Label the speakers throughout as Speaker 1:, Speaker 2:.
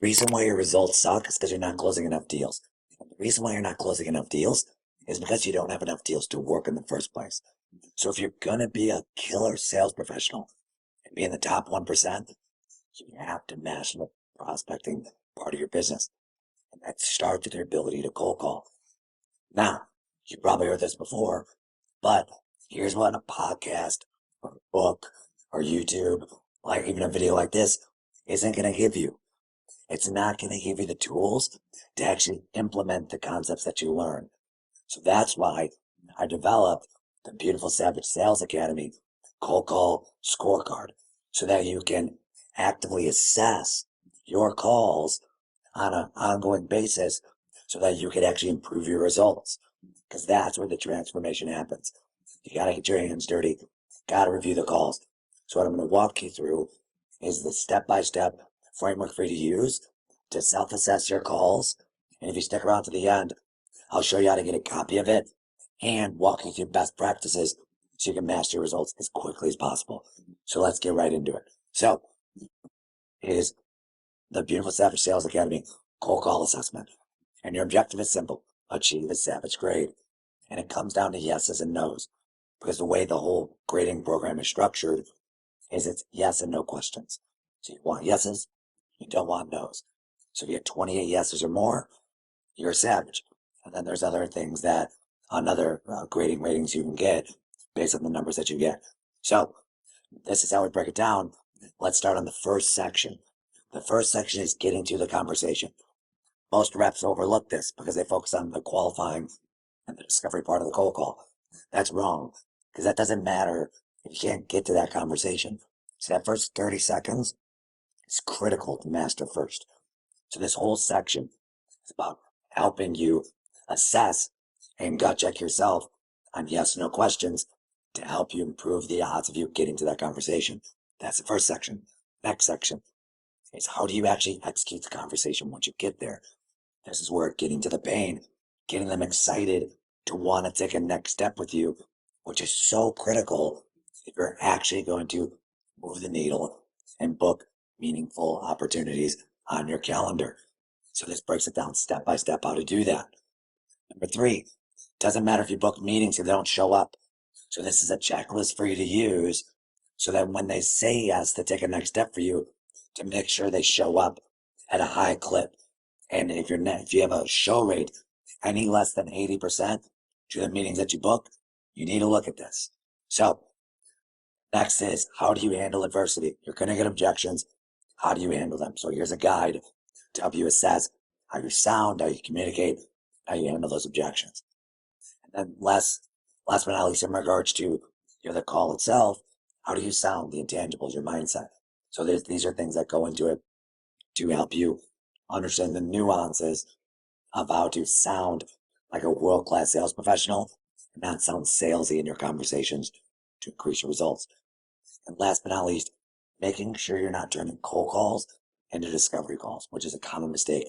Speaker 1: Reason why your results suck is because you're not closing enough deals. And the reason why you're not closing enough deals is because you don't have enough deals to work in the first place. So if you're gonna be a killer sales professional and be in the top 1%, you have to master the prospecting part of your business. And that starts with your ability to cold call. Now, you probably heard this before, but here's what a podcast or a book or YouTube, like even a video like this, isn't going to give you. It's not going to give you the tools to actually implement the concepts that you learn. So that's why I developed the Beautiful Savage Sales Academy cold call scorecard so that you can actively assess your calls on an ongoing basis so that you can actually improve your results. Because that's where the transformation happens. You got to get your hands dirty, got to review the calls. So what I'm going to walk you through is the step-by-step framework for you to use to self-assess your calls. And if you stick around to the end, I'll show you how to get a copy of it and walk you through best practices so you can master your results as quickly as possible. So let's get right into it. So it is the Beautiful Savage Sales Academy cold call assessment. And your objective is simple: achieve a savage grade. And it comes down to yeses and nos. Because the way the whole grading program is structured is it's yes and no questions. So you want yeses, you don't want nos. So if you get 28 yeses or more, you're a savage. And then there's other things that on other grading ratings you can get based on the numbers that you get. So this is how we break it down. Let's start on the first section. The first section is getting to the conversation. Most reps overlook this because they focus on the qualifying and the discovery part of the cold call. That's wrong, because that doesn't matter if you can't get to that conversation. So that first 30 seconds is critical to master first. So this whole section is about helping you assess and gut check yourself on yes or no questions to help you improve the odds of you getting to that conversation. That's the first section. Next section is how do you actually execute the conversation once you get there? This is where getting to the pain, getting them excited to want to take a next step with you, which is so critical if you're actually going to move the needle and book meaningful opportunities on your calendar. So this breaks it down step by step how to do that. Number three, doesn't matter if you book meetings if they don't show up. So this is a checklist for you to use so that when they say yes to take a next step for you, to make sure they show up at a high clip. And if you have a show rate any less than 80% to the meetings that you book, you need to look at this. So next is how do you handle adversity? You're going to get objections. How do you handle them? So here's a guide to help you assess how you sound, how you communicate, how you handle those objections. And then last but not least, in regards to the call itself, how do you sound, the intangibles, your mindset? So these are things that go into it to help you understand the nuances of how to sound like a world-class sales professional and not sound salesy in your conversations to increase your results. And last but not least, making sure you're not turning cold calls into discovery calls, which is a common mistake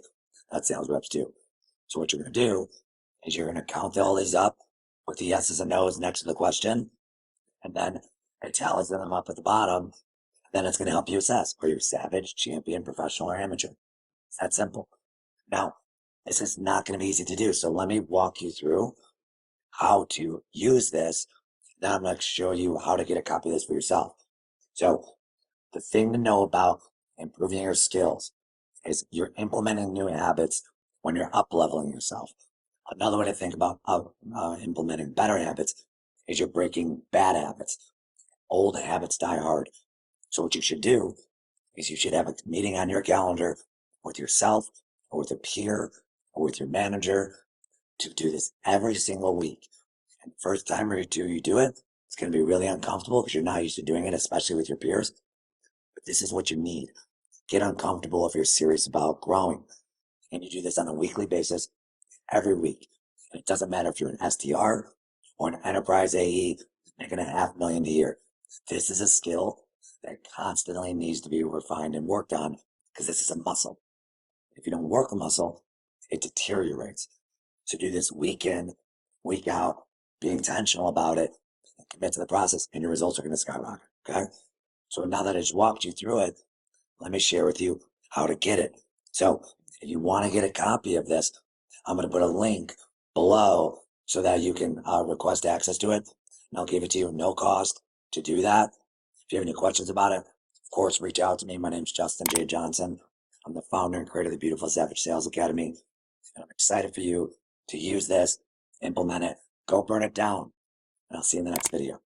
Speaker 1: that sales reps do. So what you're going to do is you're going to count all these up with the yeses and nos next to the question, and then it tallies them up at the bottom. Then it's going to help you assess are you savage, champion, professional, or amateur. It's that simple. Now, this is not going to be easy to do, so let me walk you through how to use this. Then I'm going to show you how to get a copy of this for yourself. So the thing to know about improving your skills is you're implementing new habits when you're up-leveling yourself. Another way to think about implementing better habits is you're breaking bad habits. Old habits die hard. So what you should do is you should have a meeting on your calendar with yourself or with a peer or with your manager to do this every single week. And the first time or two you do it, it's going to be really uncomfortable because you're not used to doing it, especially with your peers. But this is what you need. Get uncomfortable if you're serious about growing. And you do this on a weekly basis every week. And it doesn't matter if you're an SDR or an enterprise AE making $500,000 a year. This is a skill that constantly needs to be refined and worked on because this is a muscle. If you don't work the muscle, it deteriorates. So do this week in, week out, be intentional about it, and commit to the process, and your results are going to skyrocket. Okay? So now that I just walked you through it, let me share with you how to get it. So if you want to get a copy of this, I'm going to put a link below so that you can request access to it. And I'll give it to you no cost to do that. If you have any questions about it, of course, reach out to me. My name's Justin J. Johnson. I'm the founder and creator of the Beautiful Savage Sales Academy. And I'm excited for you to use this, implement it, go burn it down. And I'll see you in the next video.